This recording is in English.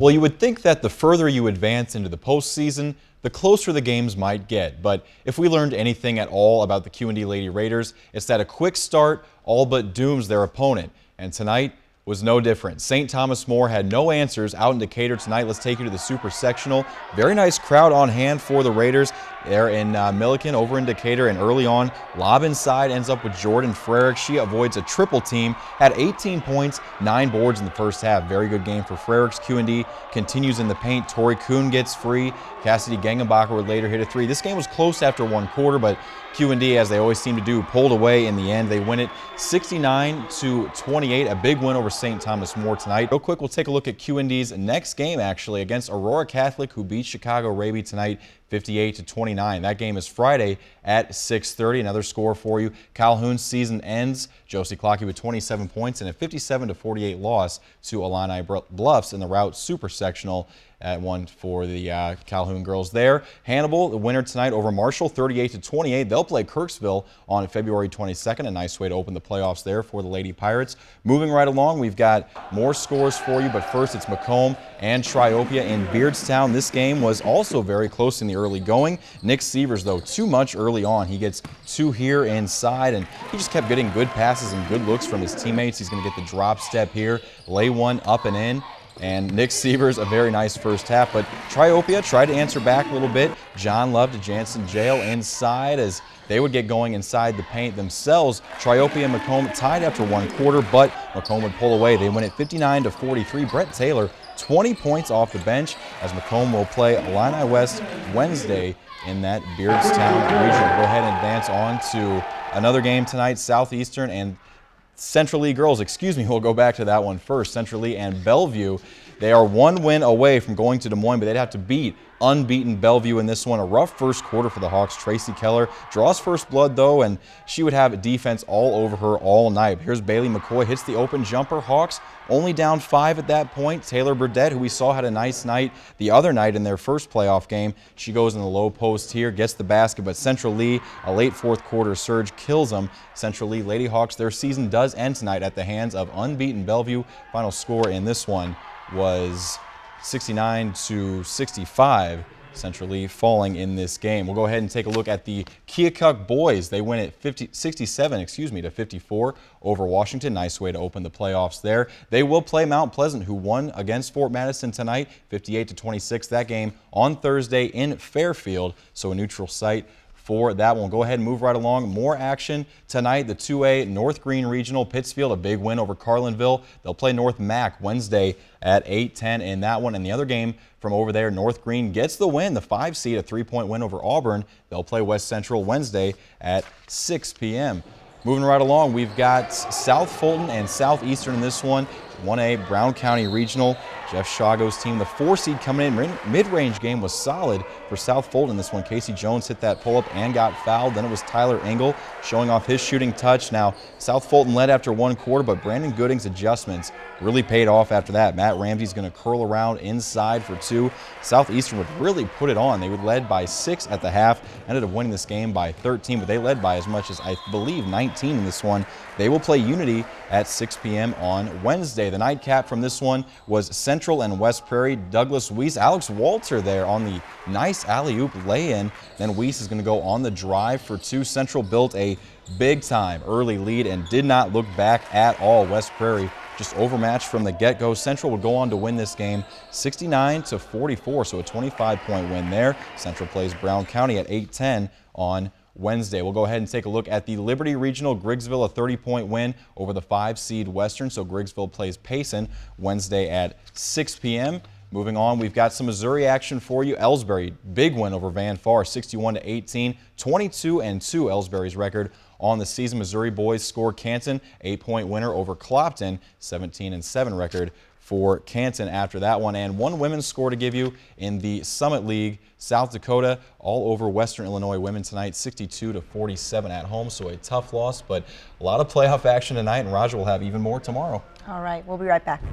Well, you would think that the further you advance into the postseason, the closer the games might get. But if we learned anything at all about the QD Lady Raiders, it's that a quick start all but dooms their opponent. And tonight was no different. St. Thomas More had no answers out in Decatur tonight. Let's take you to the Super Sectional. Very nice crowd on hand for the Raiders. They're in Milliken over in Decatur, and early on, lob inside ends up with Jordan Frerick. She avoids a triple team, had 18 points, 9 boards in the first half. Very good game for Frerick's. QD continues in the paint. Tori Kuhn gets free. Cassidy Gengenbacher would later hit a 3. This game was close after one quarter, but QD, as they always seem to do, pulled away in the end. They win it 69-28, a big win over St. Thomas More tonight. Real quick, we'll take a look at QD's next game, actually, against Aurora Catholic, who beat Chicago Raby tonight 58-29. That game is Friday at 6:30. Another score for you. Calhoun's season ends. Josie Clockey with 27 points and a 57-48 loss to Illini Bluffs in the Route Super Sectional at one for the Calhoun girls there. Hannibal, the winner tonight over Marshall, 38-28. They'll play Kirksville on February 22nd. A nice way to open the playoffs there for the Lady Pirates. Moving right along, we've got more scores for you, but first it's Macomb and Triopia in Beardstown. This game was also very close in the early going. Nick Sievers, though, too much early on. He gets 2 here inside, and he just kept getting good passes and good looks from his teammates. He's going to get the drop step here, lay one up and in. And Nick Sievers, a very nice first half, but Triopia tried to answer back a little bit. John Love to Jansen Jail inside as they would get going inside the paint themselves. Triopia and Macomb tied after one quarter, but Macomb would pull away. They win it 59-43. Brett Taylor, 20 points off the bench as Macomb will play Illini West Wednesday in that Beardstown region. We'll go ahead and advance on to another game tonight. Southeastern and Central Lee girls, we'll go back to that one first. Central Lee and Bellevue, they are 1 win away from going to Des Moines, but they'd have to beat unbeaten Bellevue in this one. A rough first quarter for the Hawks. Tracy Keller draws first blood, though, and she would have defense all over her all night. Here's Bailey McCoy, hits the open jumper. Hawks only down 5 at that point. Taylor Burdett, who we saw had a nice night the other night in their first playoff game, she goes in the low post here, gets the basket, but Central Lee, a late fourth quarter surge, kills them. Central Lee Lady Hawks, their season does end tonight at the hands of unbeaten Bellevue. Final score in this one was 69-65. Central Lee falling in this game. We'll go ahead and take a look at the Keokuk boys. They win it 67-54 over Washington. Nice way to open the playoffs there. They will play Mount Pleasant, who won against Fort Madison tonight, 58-26. That game on Thursday in Fairfield, so a neutral site for that one. Go ahead and move right along. More action tonight. The 2A North Green Regional, Pittsfield, a big win over Carlinville. They'll play North Mac Wednesday at 8:10 in that one. And the other game from over there, North Green gets the win, the 5 seed, a 3-point win over Auburn. They'll play West Central Wednesday at 6 p.m. Moving right along, we've got South Fulton and Southeastern in this one. 1A Brown County Regional. Jeff Shago's team, the 4 seed coming in. Mid-range game was solid for South Fulton in this one. Casey Jones hit that pull-up and got fouled. Then it was Tyler Engel showing off his shooting touch. Now, South Fulton led after one quarter, but Brandon Gooding's adjustments really paid off after that. Matt Ramsey's going to curl around inside for 2. Southeastern would really put it on. They would lead by 6 at the half, ended up winning this game by 13, but they led by as much as, I believe, 19 in this one. They will play Unity at 6 p.m. on Wednesday. The nightcap from this one was Central and West Prairie. Douglas Weiss, Alex Walter there on the nice alley-oop lay-in. Then Weiss is going to go on the drive for 2. Central built a big-time early lead and did not look back at all. West Prairie just overmatched from the get-go. Central would go on to win this game 69-44, so a 25-point win there. Central plays Brown County at 8:10 on Wednesday. We'll go ahead and take a look at the Liberty Regional. Griggsville, a 30-point win over the 5 seed Western. So Griggsville plays Payson Wednesday at 6 p.m. Moving on, we've got some Missouri action for you. Ellsbury, big win over Van Far, 61-18, 22-2 Ellsbury's record on the season. Missouri boys score Canton, 8-point winner over Clopton, 17-7 record for Canton after that one. And one women's score to give you in the Summit League. South Dakota all over Western Illinois women tonight, 62-47 at home. So a tough loss, but a lot of playoff action tonight, and Roger will have even more tomorrow. All right, we'll be right back.